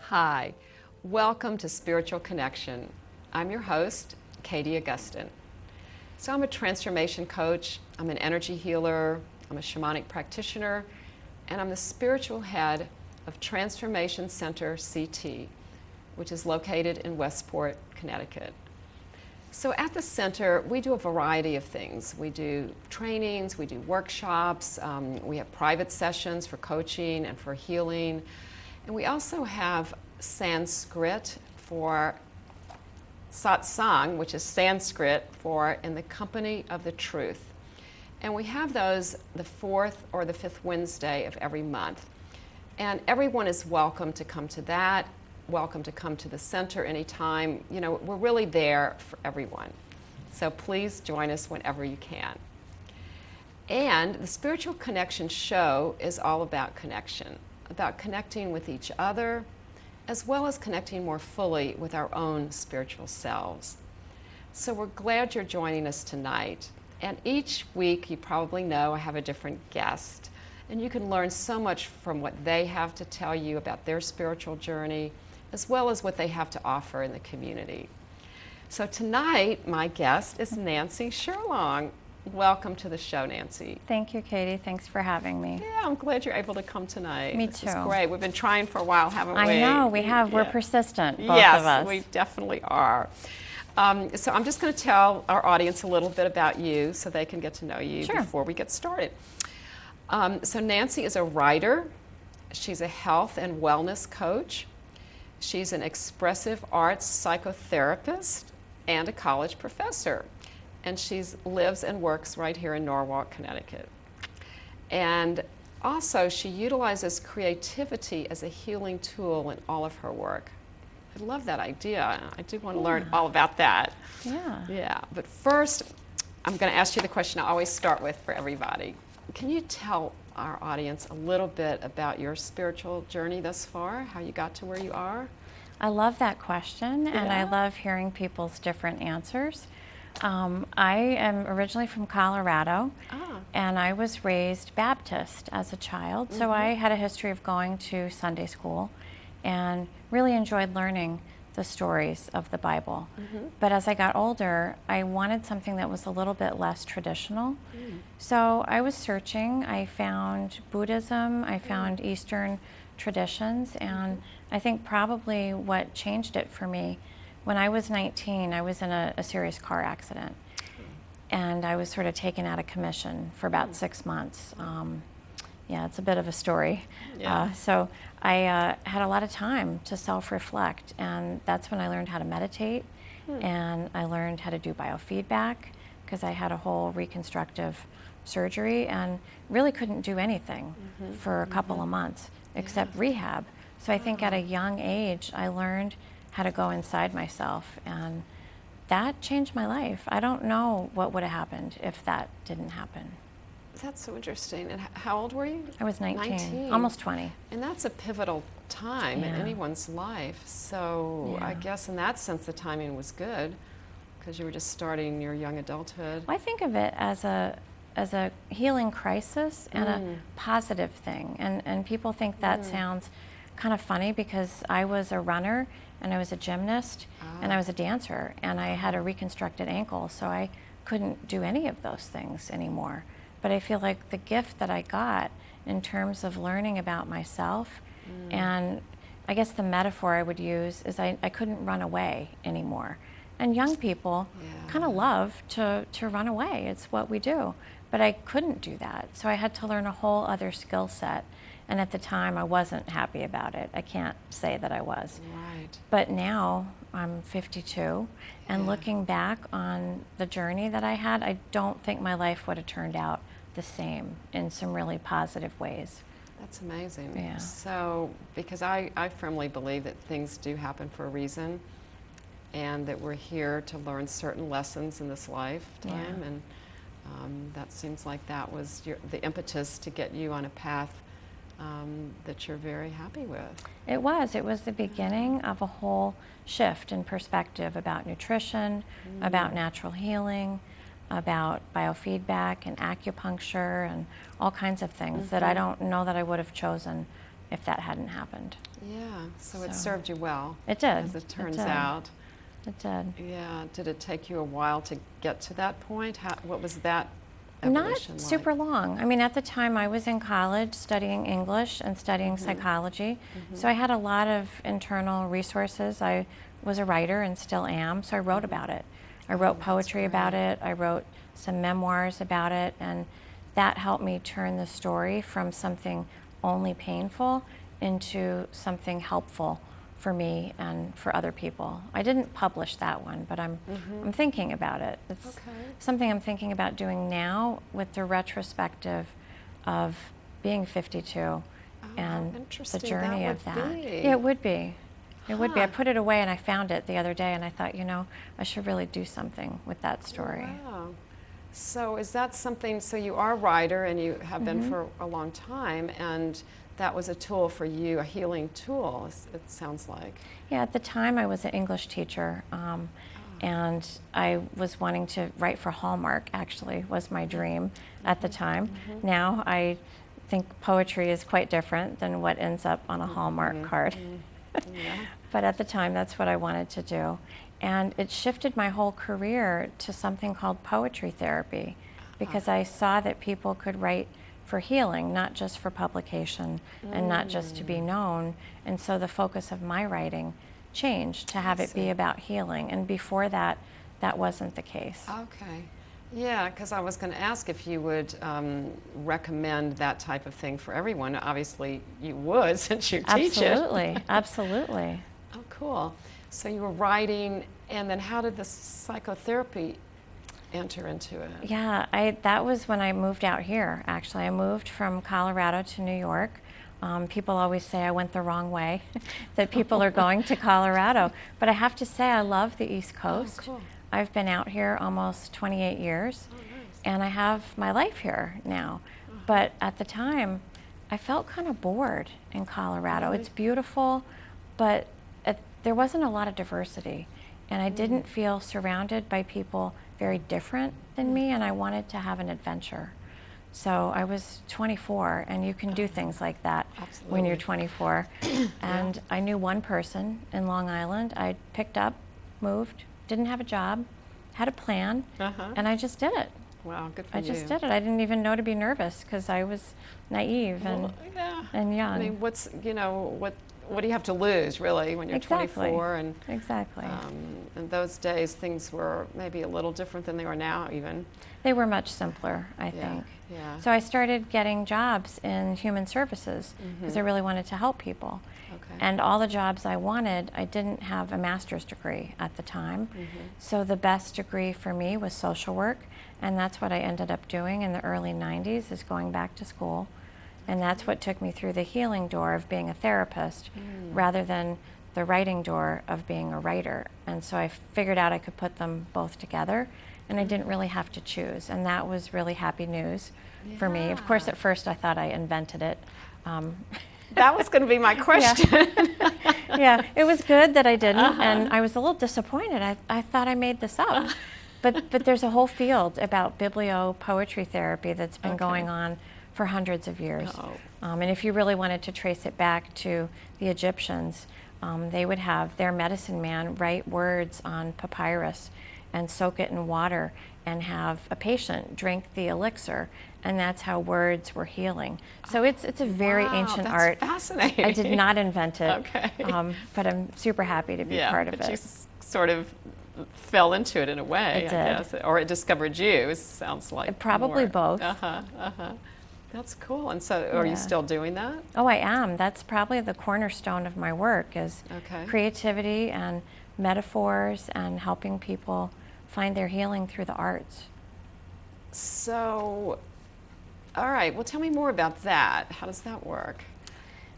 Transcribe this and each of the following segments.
Hi, welcome to Spiritual Connection. I'm your host, Katie Augustyn. So I'm a transformation coach, I'm an energy healer, I'm a shamanic practitioner, and I'm the spiritual head of Transformation Center CT, which is located in Westport, Connecticut. So at the center, we do a variety of things. We do trainings, we do workshops, we have private sessions for coaching and for healing. And we also have Sanskrit for satsang, which is Sanskrit for in the company of the truth. And we have those the fourth or the fifth Wednesday of every month. And everyone is welcome to come to that, welcome to come to the center anytime. You know, we're really there for everyone. So please join us whenever you can. And the Spiritual Connection show is all about connection, about connecting with each other, as well as connecting more fully with our own spiritual selves. So we're glad you're joining us tonight. And each week, you probably know, I have a different guest. And you can learn so much from what they have to tell you about their spiritual journey, as well as what they have to offer in the community. So tonight, my guest is Nancy Scherlong. Welcome to the show, Nancy. Thank you, Katie. Thanks for having me. Yeah, I'm glad you're able to come tonight. Me This too. is great. We've been trying for a while, haven't we? I know, we have. Yeah. We're persistent, both yes, of us. We definitely are. So I'm just going to tell our audience a little bit about you so they can get to know you Sure. before we get started. So Nancy is a writer. She's a health and wellness coach. She's an expressive arts psychotherapist and a college professor. And she lives and works right here in Norwalk, Connecticut. And also, she utilizes creativity as a healing tool in all of her work. I love that idea. I do want to learn all about that. Yeah. Yeah, but first, I'm going to ask you the question I always start with for everybody. Can you tell our audience a little bit about your spiritual journey thus far, how you got to where you are? I love that question, and I Yeah. love hearing people's different answers. I am originally from Colorado, and I was raised Baptist as a child, so I had a history of going to Sunday school and really enjoyed learning the stories of the Bible. But as I got older, I wanted something that was a little bit less traditional. So I was searching. I found Buddhism, I found Eastern traditions, and I think probably what changed it for me, when I was 19, I was in a serious car accident, and I was sort of taken out of commission for about 6 months. Yeah, it's a bit of a story. Yeah. So I had a lot of time to self-reflect, and that's when I learned how to meditate, and I learned how to do biofeedback, because I had a whole reconstructive surgery and really couldn't do anything for a couple of months except rehab. So I think at a young age, I learned how to go inside myself, and that changed my life. I don't know what would have happened if that didn't happen. That's so interesting. And how old were you? I was 19, 19. almost 20. And that's a pivotal time in Yeah. anyone's life. So I Yeah. guess in that sense, the timing was good because you were just starting your young adulthood. I think of it as a healing crisis and a positive thing. And people think that sounds kind of funny, because I was a runner and I was a gymnast and I was a dancer, and I had a reconstructed ankle, so I couldn't do any of those things anymore. But I feel like the gift that I got in terms of learning about myself, and I guess the metaphor I would use is I couldn't run away anymore. And young people kind of love to run away. It's what we do. But I couldn't do that. So I had to learn a whole other skill set. And at the time, I wasn't happy about it. I can't say that I was. Right. But now I'm 52, and looking back on the journey that I had, I don't think my life would have turned out the same in some really positive ways. That's amazing. Yeah. So, because I firmly believe that things do happen for a reason, and that we're here to learn certain lessons in this lifetime, and that seems like that was the impetus to get you on a path that you're very happy with. It was the beginning of a whole shift in perspective about nutrition, about natural healing, about biofeedback and acupuncture and all kinds of things that I don't know that I would have chosen if that hadn't happened. Yeah, so it served you well. It did. As it turns out. It did. Yeah, did it take you a while to get to that point? What was that Not evolution like? super long. I mean, at the time I was in college studying English and studying psychology, so I had a lot of internal resources. I was a writer and still am, so I wrote about it. I wrote poetry about it, I wrote some memoirs about it, and that helped me turn the story from something only painful into something helpful for me and for other people. I didn't publish that one, but I'm thinking about it. It's something I'm thinking about doing now with the retrospective of being 52 and the journey of that. Yeah, it would be. It would be. I put it away and I found it the other day and I thought, you know, I should really do something with that story. Wow. So is that something, so you are a writer and you have been for a long time, and that was a tool for you, a healing tool, it sounds like. Yeah, at the time I was an English teacher, and I was wanting to write for Hallmark, actually, was my dream at the time. Now I think poetry is quite different than what ends up on a Hallmark card. But at the time, that's what I wanted to do. And it shifted my whole career to something called poetry therapy, because I saw that people could write for healing, not just for publication and not just to be known. And so the focus of my writing changed to have it be about healing. And before that, that wasn't the case. Okay. Yeah, because I was going to ask if you would recommend that type of thing for everyone. Obviously, you would, since you teach it. Absolutely, absolutely. Oh, cool. So you were writing, and then how did the psychotherapy enter into it? Yeah, that was when I moved out here, actually. I moved from Colorado to New York. People always say I went the wrong way, that people are going to Colorado. But I have to say I love the East Coast. Oh, cool. I've been out here almost 28 years, and I have my life here now. But at the time, I felt kind of bored in Colorado. It's beautiful, but there wasn't a lot of diversity, and I didn't feel surrounded by people very different than me, and I wanted to have an adventure. So I was 24, and you can do things like that when you're 24. And I knew one person in Long Island. I picked up, moved, didn't have a job, had a plan, and I just did it. Wow, good for you. I just did it. I didn't even know to be nervous because I was naive and young. I mean, what do you have to lose, really, when you're 24? And exactly. In those days, things were maybe a little different than they are now, even. They were much simpler, I think. Yeah. So I started getting jobs in human services because I really wanted to help people. Okay. And all the jobs I wanted, I didn't have a master's degree at the time. So the best degree for me was social work, and that's what I ended up doing in the early 90s, is going back to school. And that's what took me through the healing door of being a therapist rather than the writing door of being a writer. And so I figured out I could put them both together, and I didn't really have to choose. And that was really happy news for me. Of course, at first I thought I invented it. That was going to be my question. Yeah, it was good that I didn't, and I was a little disappointed. I thought I made this up. But there's a whole field about biblio-poetry therapy that's been going on for hundreds of years. And if you really wanted to trace it back to the Egyptians, they would have their medicine man write words on papyrus and soak it in water and have a patient drink the elixir, and that's how words were healing. So it's a very ancient art. Fascinating. I did not invent it, Okay. But I'm super happy to be part of it. But you sort of fell into it in a way, It I did. guess. Or it discovered you, it sounds like. Probably both. That's cool. And so are you still doing that? Oh, I am. That's probably the cornerstone of my work, is creativity and metaphors and helping people find their healing through the arts. So, all right, well, tell me more about that. How does that work?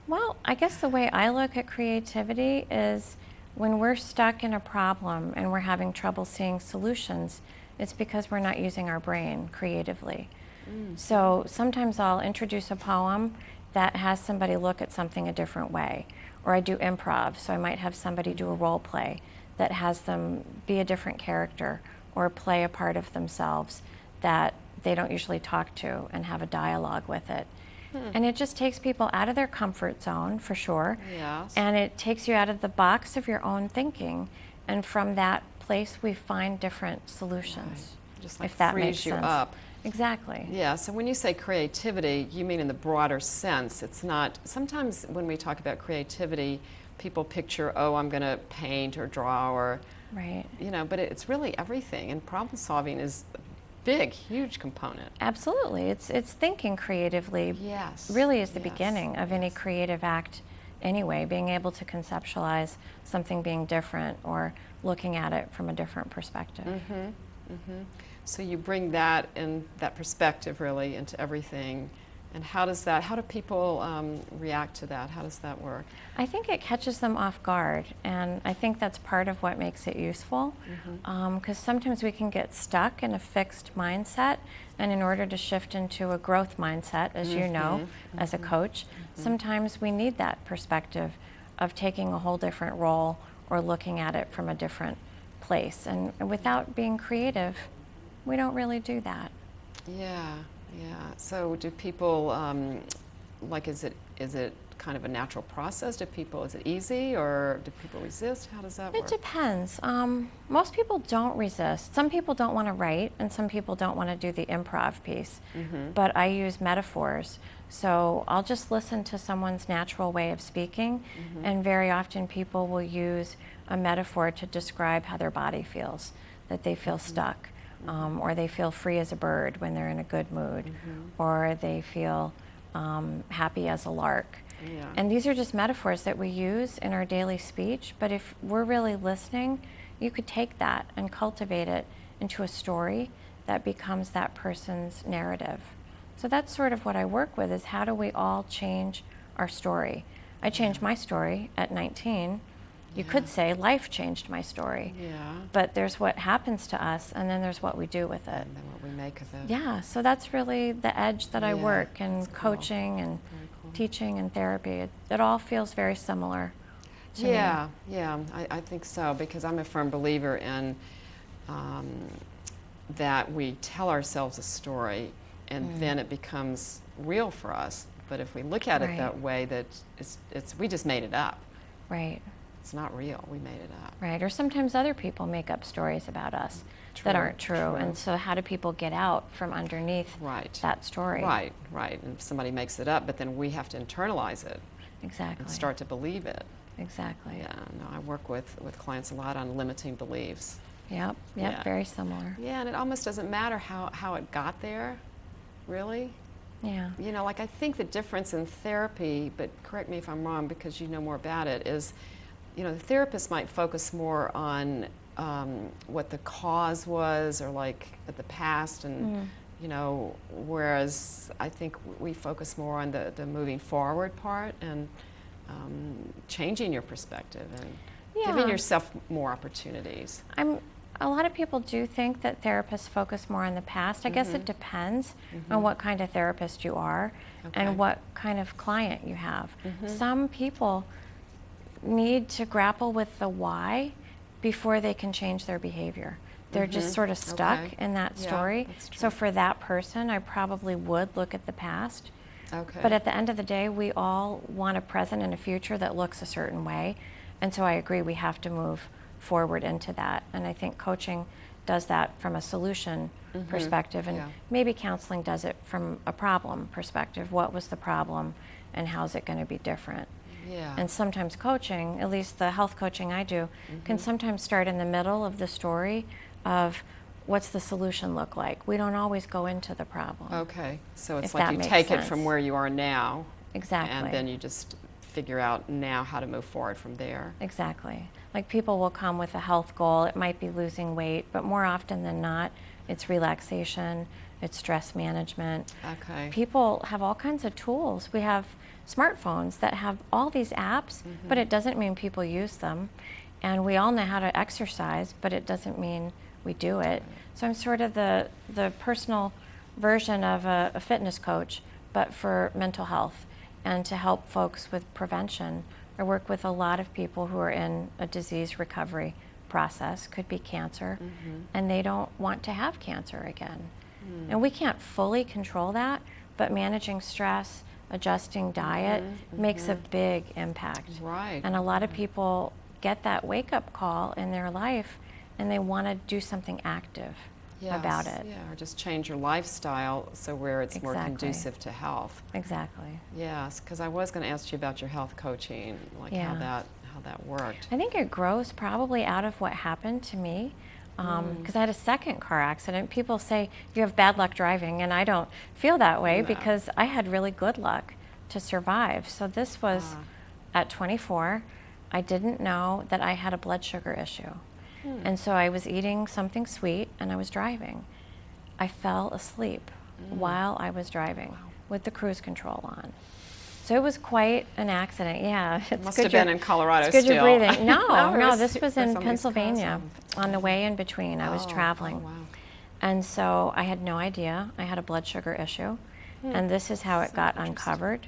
Well, I guess the way I look at creativity is when we're stuck in a problem and we're having trouble seeing solutions, it's because we're not using our brain creatively. So sometimes I'll introduce a poem that has somebody look at something a different way. Or I do improv, so I might have somebody do a role play that has them be a different character or play a part of themselves that they don't usually talk to and have a dialogue with it. And it just takes people out of their comfort zone, for sure. Yes. And it takes you out of the box of your own thinking. And from that place, we find different solutions. Right. Just like if that frees makes you sense. up. Exactly. Yeah, so when you say creativity, you mean in the broader sense. It's not, sometimes when we talk about creativity, people picture, oh, I'm going to paint or draw or, Right. you know, but it's really everything. And problem solving is a big, huge component. Absolutely. It's thinking creatively. Yes. Really is the Yes. beginning of any creative act anyway, being able to conceptualize something being different or looking at it from a different perspective. So you bring that and that perspective really into everything. And how do people react to that? How does that work? I think it catches them off guard, and I think that's part of what makes it useful, because sometimes we can get stuck in a fixed mindset, and in order to shift into a growth mindset, as you know, as a coach, sometimes we need that perspective of taking a whole different role or looking at it from a different place. And without being creative, we don't really do that. Yeah. So do people, like, is it kind of a natural process? Is it easy, or do people resist? How does that work? It depends. Most people don't resist. Some people don't want to write, and some people don't want to do the improv piece. But I use metaphors. So I'll just listen to someone's natural way of speaking, and very often people will use a metaphor to describe how their body feels, that they feel stuck. Or they feel free as a bird when they're in a good mood, or they feel happy as a lark. Yeah. And these are just metaphors that we use in our daily speech, but if we're really listening, you could take that and cultivate it into a story that becomes that person's narrative. So that's sort of what I work with, is how do we all change our story? I changed my story at 19. You could say life changed my story. Yeah. But there's what happens to us, and then there's what we do with it. And then what we make of it. Yeah, so that's really the edge that I work, and that's cool. coaching and Very cool. teaching and therapy. It all feels very similar to me. Yeah, I think so, because I'm a firm believer in that we tell ourselves a story, and then it becomes real for us. But if we look at it that way, that we just made it up. Right. It's not real. We made it up. Right, or sometimes other people make up stories about us that aren't true. And so how do people get out from underneath that story? Right. And if somebody makes it up, but then we have to internalize it. Exactly. And start to believe it. Exactly. Yeah, no, I work with clients a lot on limiting beliefs. Yep, Yeah. very similar. Yeah, and it almost doesn't matter how it got there, really. Yeah. You know, like, I think the difference in therapy, but correct me if I'm wrong because you know more about it, is, you know, the therapist might focus more on what the cause was, or like at the past, and you know, whereas I think we focus more on the moving forward part, and changing your perspective and giving yourself more opportunities. A lot of people do think that therapists focus more on the past. I guess it depends on what kind of therapist you are and what kind of client you have. Some people need to grapple with the why before they can change their behavior. They're just sort of stuck in that story. So for that person, I probably would look at the past. But at the end of the day, we all want a present and a future that looks a certain way. And so I agree, we have to move forward into that. And I think coaching does that from a solution perspective, and maybe counseling does it from a problem perspective. What was the problem, and how's it going to be different? Yeah. And sometimes coaching, at least the health coaching I do, can sometimes start in the middle of the story of what's the solution look like. We don't always go into the problem. Okay, so it's if like that you makes take sense. it from where you are now, Exactly. and then you just figure out now how to move forward from there. Exactly. Like, people will come with a health goal. It might be losing weight, but more often than not, it's relaxation, it's stress management. Okay. People have all kinds of tools. We have smartphones that have all these apps, but it doesn't mean people use them. And we all know how to exercise, but it doesn't mean we do it. So I'm sort of the personal version of a fitness coach, but for mental health and to help folks with prevention. I work with a lot of people who are in a disease recovery process, could be cancer, and they don't want to have cancer again. And we can't fully control that, but managing stress, adjusting diet makes a big impact. Right. And a lot of people get that wake-up call in their life and they want to do something active about it. Yeah, or just change your lifestyle so where it's more conducive to health. Exactly. Yes, because I was going to ask you about your health coaching, like how that worked. I think it grows probably out of what happened to me. Because I had a second car accident. People say you have bad luck driving, and I don't feel that way because I had really good luck to survive. So this was at 24. I didn't know that I had a blood sugar issue. And so I was eating something sweet and I was driving. I fell asleep while I was driving with the cruise control on. So it was quite an accident. Yeah, it must have been in Colorado. It's good still. you're breathing. No, this was in Pennsylvania. On the way in between, I was traveling. Oh, wow. And so I had no idea I had a blood sugar issue. And this is how it got uncovered.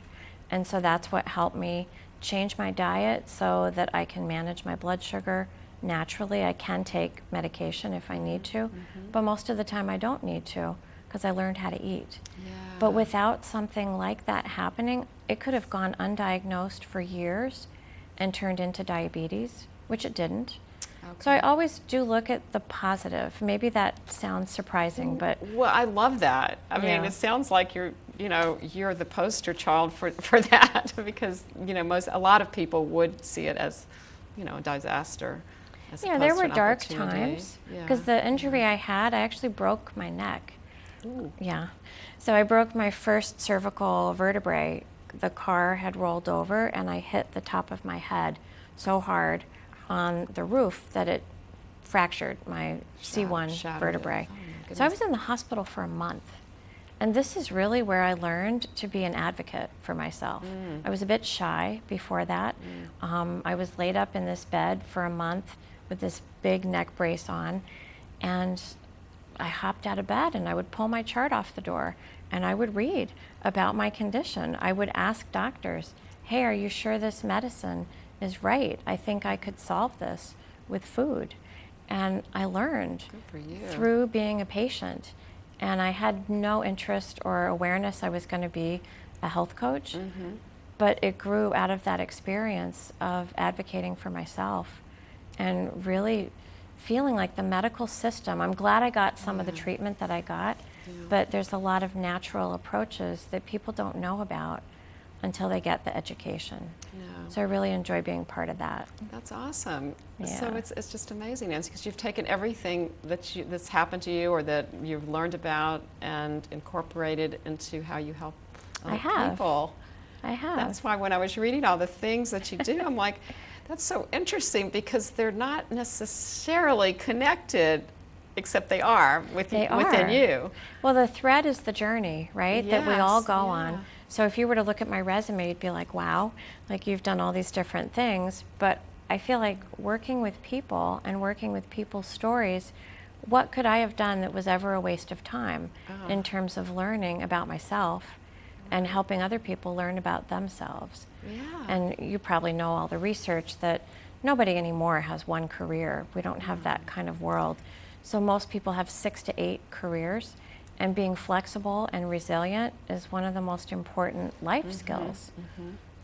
And so that's what helped me change my diet so that I can manage my blood sugar naturally. I can take medication if I need to, but most of the time I don't need to because I learned how to eat. But without something like that happening, it could have gone undiagnosed for years and turned into diabetes, which it didn't. So I always do look at the positive. Maybe that sounds surprising, but well, I love that. I mean, it sounds like you're the poster child for that because a lot of people would see it as a disaster. Yeah, there were dark times because the injury I had, I actually broke my neck. Ooh. Yeah, so I broke my first cervical vertebrae. The car had rolled over and I hit the top of my head so hard on the roof that it fractured my C1 vertebrae. Oh, so I was in the hospital for a month. And this is really where I learned to be an advocate for myself. I was a bit shy before that. I was laid up in this bed for a month with this big neck brace on, and I hopped out of bed and I would pull my chart off the door and I would read about my condition. I would ask doctors, hey, are you sure this medicine is right? I think I could solve this with food. And I learned through being a patient. And I had no interest or awareness I was going to be a health coach, but it grew out of that experience of advocating for myself and really feeling like the medical system. I'm glad I got some of the treatment that I got, but there's a lot of natural approaches that people don't know about until they get the education. So I really enjoy being part of that. That's awesome. So it's just amazing, Nancy, because you've taken everything that's happened to you or that you've learned about and incorporated into how you help people. I have. That's why when I was reading all the things that you do, I'm like, that's so interesting because they're not necessarily connected, except they are within you. Well, the thread is the journey, right? That we all go on. So if you were to look at my resume, you'd be like, wow, like you've done all these different things. But I feel like working with people and working with people's stories, what could I have done that was ever a waste of time in terms of learning about myself and helping other people learn about themselves? And you probably know all the research that nobody anymore has one career. We don't have that kind of world. So most people have 6 to 8 careers. And being flexible and resilient is one of the most important life skills.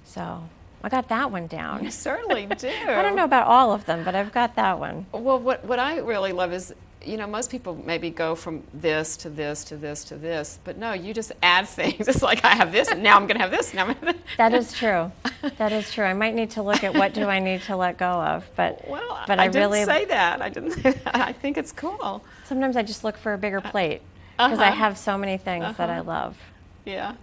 So I got that one down. You certainly do. I don't know about all of them, but I've got that one. Well, what I really love is, most people maybe go from this to this to this to this, but no, you just add things. It's like I have this, and now I'm going to have this. Now That is true. That is true. I might need to look at what do I need to let go of, but I didn't say that. I didn't say that. I think it's cool. Sometimes I just look for a bigger plate. Because I have so many things that I love. Yeah.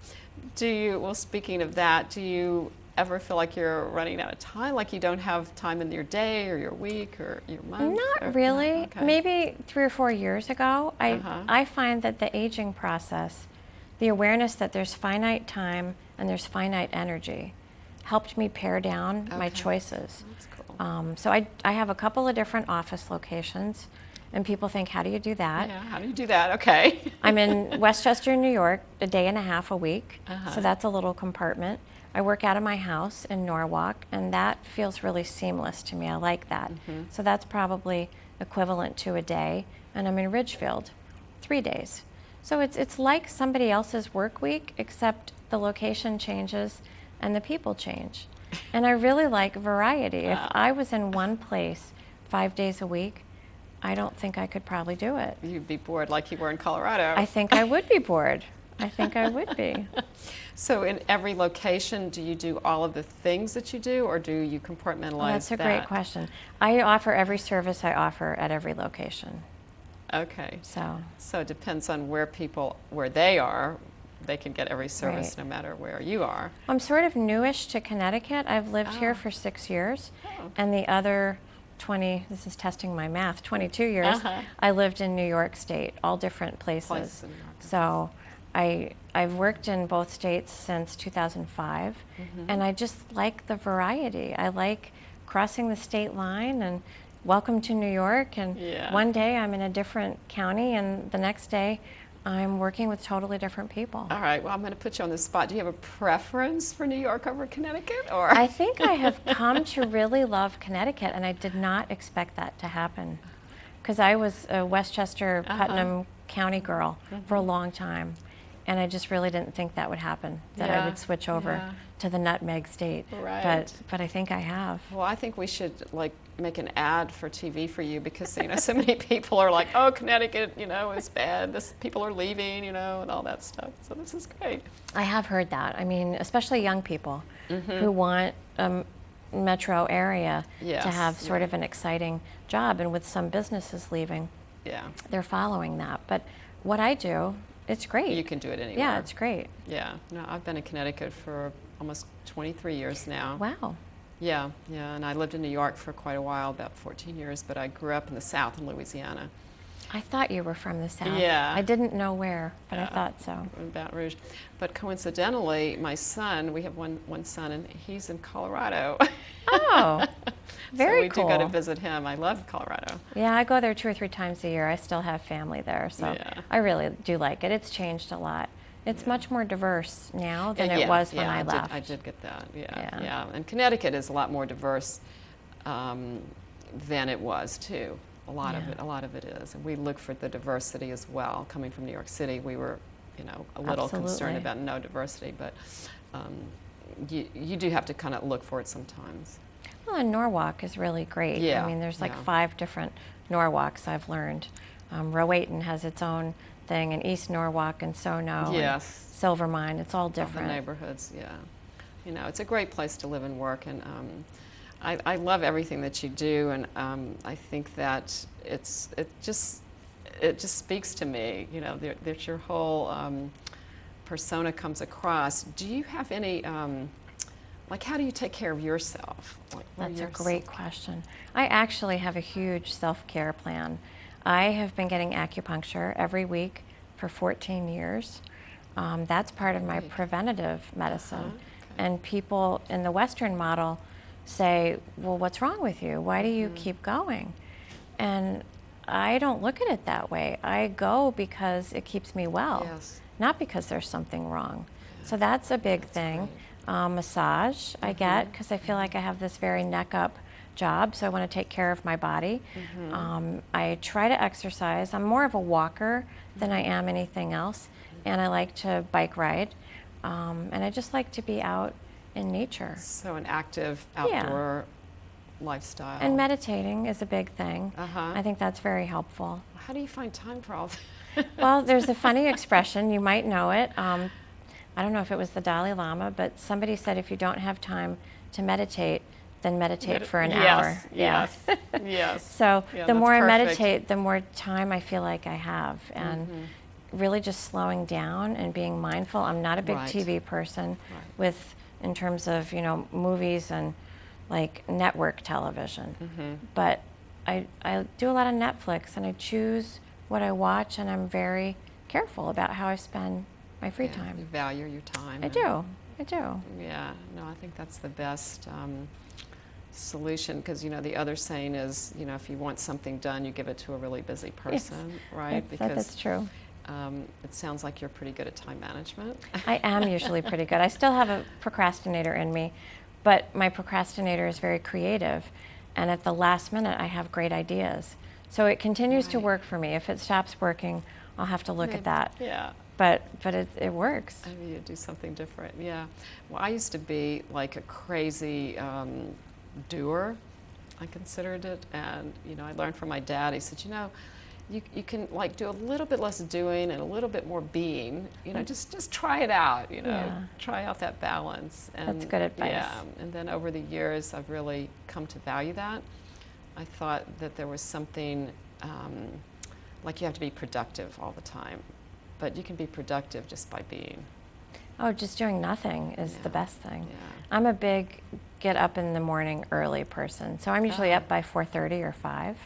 Speaking of that, do you ever feel like you're running out of time? Like you don't have time in your day or your week or your month? Not really. Okay. Maybe 3 or 4 years ago, I find that the aging process, the awareness that there's finite time and there's finite energy, helped me pare down my choices. That's cool. So I have a couple of different office locations. And people think, how do you do that? Yeah, how do you do that? Okay. I'm in Westchester, New York, a day and a half a week. So that's a little compartment. I work out of my house in Norwalk, and that feels really seamless to me. I like that. So that's probably equivalent to a day. And I'm in Ridgefield, 3 days. So it's like somebody else's work week, except the location changes and the people change. And I really like variety. If I was in one place 5 days a week, I don't think I could probably do it. You'd be bored like you were in Colorado. I think I would be bored. I think I would be. So in every location, do you do all of the things that you do, or do you compartmentalize Well, that's a great question. I offer every service I offer at every location. Okay. So it depends on where they are. They can get every service Right. no matter where you are. I'm sort of newish to Connecticut. I've lived here for 6 years, and the other 20, this is testing my math, 22 years, I lived in New York State, all different places. In New York. So I've worked in both states since 2005, and I just like the variety. I like crossing the state line and welcome to New York, and one day I'm in a different county, and the next day I'm working with totally different people. All right, well, I'm going to put you on the spot. Do you have a preference for New York over Connecticut? Or I think I have come to really love Connecticut, and I did not expect that to happen, because I was a Westchester, Putnam County girl for a long time, and I just really didn't think that would happen, that I would switch over to the nutmeg state. Right. But I think I have. Well, I think we should make an ad for TV for you, because so many people are like, oh, Connecticut, is bad. People are leaving, and all that stuff. So this is great. I have heard that. I mean, especially young people who want a metro area to have sort of an exciting job, and with some businesses leaving, they're following that. But what I do, it's great. You can do it anywhere. Yeah, it's great. Yeah. No, I've been in Connecticut for almost 23 years now. Wow. Yeah, and I lived in New York for quite a while, about 14 years, but I grew up in the South in Louisiana. I thought you were from the South. Yeah. I didn't know where, but I thought so. In Baton Rouge. But coincidentally, my son, we have one son, and he's in Colorado. Oh, very cool. So we do go to cool. visit him. I love Colorado. Yeah, I go there 2 or 3 times a year. I still have family there, so I really do like it. It's changed a lot. It's much more diverse now than it was when I left. I did get that. Yeah. And Connecticut is a lot more diverse than it was too. A lot of it is, and we look for the diversity as well. Coming from New York City, we were, a little concerned about no diversity, but you do have to kind of look for it sometimes. Well, and Norwalk is really great. Yeah, I mean, there's like 5 different Norwalks I've learned. Rowayton has its own thing, and East Norwalk and Sono and Silvermine. It's all different. All the neighborhoods, it's a great place to live and work, and I love everything that you do, and I think that it just speaks to me. That your whole persona comes across. Do you have any how do you take care of yourself? That's a great question. I actually have a huge self-care plan. I have been getting acupuncture every week for 14 years. That's part of my preventative medicine. And people in the Western model say, well, what's wrong with you? Why do you keep going? And I don't look at it that way. I go because it keeps me well, not because there's something wrong. So that's a big thing. Massage I get because I feel like I have this very neck up job, so I want to take care of my body. I try to exercise. I'm more of a walker than I am anything else, and I like to bike ride, and I just like to be out in nature. So an active outdoor lifestyle. And meditating is a big thing. I think that's very helpful. How do you find time for all that? Well, there's a funny expression, you might know it. I don't know if it was the Dalai Lama, but somebody said if you don't have time to meditate, then meditate for an hour. Yes. So the more I perfect. meditate, the more time I feel like I have, and really just slowing down and being mindful. I'm not a big TV person in terms of movies and like network television, but I do a lot of Netflix, and I choose what I watch, and I'm very careful about how I spend my free time. You value your time. I do. Yeah, no, I think that's the best solution, because the other saying is, if you want something done, you give it to a really busy person, right? That's true. It sounds like you're pretty good at time management. I am usually pretty good. I still have a procrastinator in me, but my procrastinator is very creative, and at the last minute I have great ideas. So it continues to Right. work for me. If it stops working, I'll have to look Maybe. at that. Yeah. But it works. I mean, you do something different. Yeah. Well, I used to be like a crazy doer. I considered it, and I learned from my dad. He said, you can like do a little bit less doing and a little bit more being. Just try it out. Yeah. Try out that balance. And That's good advice. Yeah. And then over the years, I've really come to value that. I thought that there was something like you have to be productive all the time, but you can be productive just by being. Oh, just doing nothing is Yeah. the best thing. Yeah. I'm a big get up in the morning early person. So I'm usually up by 4:30 or 5.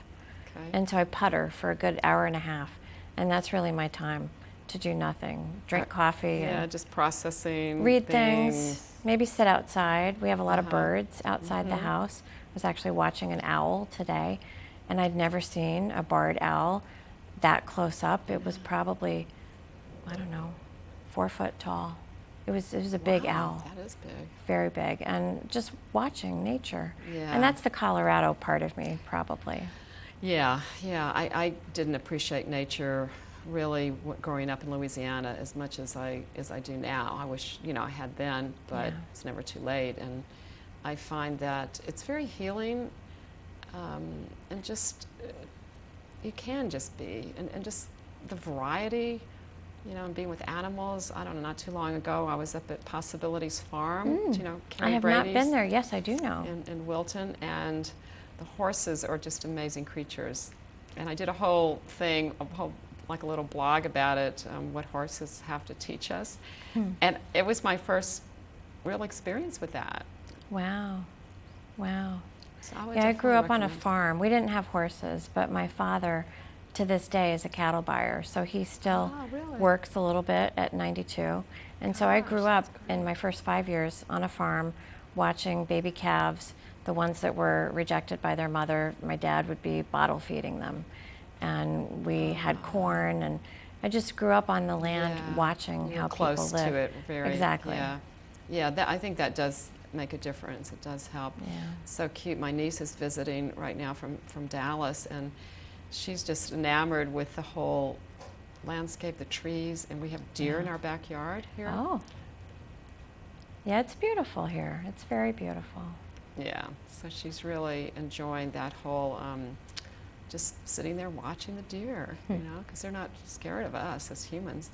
Okay. And so I putter for a good hour and a half. And that's really my time to do nothing. Drink coffee Yeah, and just processing. read things. Maybe sit outside. We have a lot of Uh-huh. birds outside the house. I was actually watching an owl today, and I'd never seen a barred owl that close up. It was probably, I don't know, 4 foot tall. It was a big Wow, owl. That is big. Very big. And just watching nature. Yeah. And that's the Colorado part of me, probably. Yeah. I didn't appreciate nature really growing up in Louisiana as much as I do now. I wish I had then, but Yeah. it's never too late. And I find that it's very healing, and just you can just be, and just the variety. And being with animals. I don't know, not too long ago, I was up at Possibilities Farm, I Carrie have Brady's not been there. Yes, I do know. in Wilton, and the horses are just amazing creatures. And I did a whole thing, like a little blog about it, what horses have to teach us. And it was my first real experience with that. Wow. Wow. So I would Yeah, I grew up definitely on a recommend. farm. We didn't have horses, but my father, to this day, is a cattle buyer. So he still Oh, really? works a little bit at 92. And so I grew Gosh, up that's great. in my first 5 years on a farm watching baby calves, the ones that were rejected by their mother. My dad would be bottle feeding them. And we had corn, and I just grew up on the land Yeah. watching You're how close people live. to it, very Exactly. Yeah. I think that does make a difference. It does help. Yeah. So cute. My niece is visiting right now from Dallas, and she's just enamored with the whole landscape, the trees, and we have deer in our backyard here. Oh. Yeah, it's beautiful here. It's very beautiful. Yeah, so she's really enjoying that whole, just sitting there watching the deer, because they're not scared of us as humans.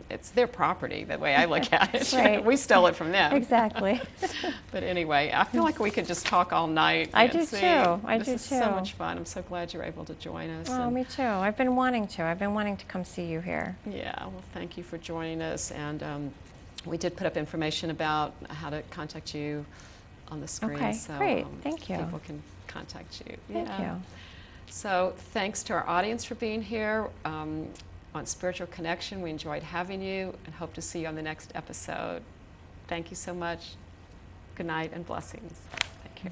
It's their property, the way I look at it. Right. We stole it from them. Exactly. But anyway, I feel like we could just talk all night. I do Nancy. too. I This do is so too. much fun. I'm so glad you're able to join us. Oh, and- me too. I've been wanting to. I've been wanting to come see you here. Yeah, well, thank you for joining us. And we did put up information about how to contact you on the screen. Okay, So great. Thank you. People can contact you. Thank Yeah. you. So thanks to our audience for being here on Spiritual Connection. We enjoyed having you and hope to see you on the next episode. Thank you so much. Good night and blessings. Thank you.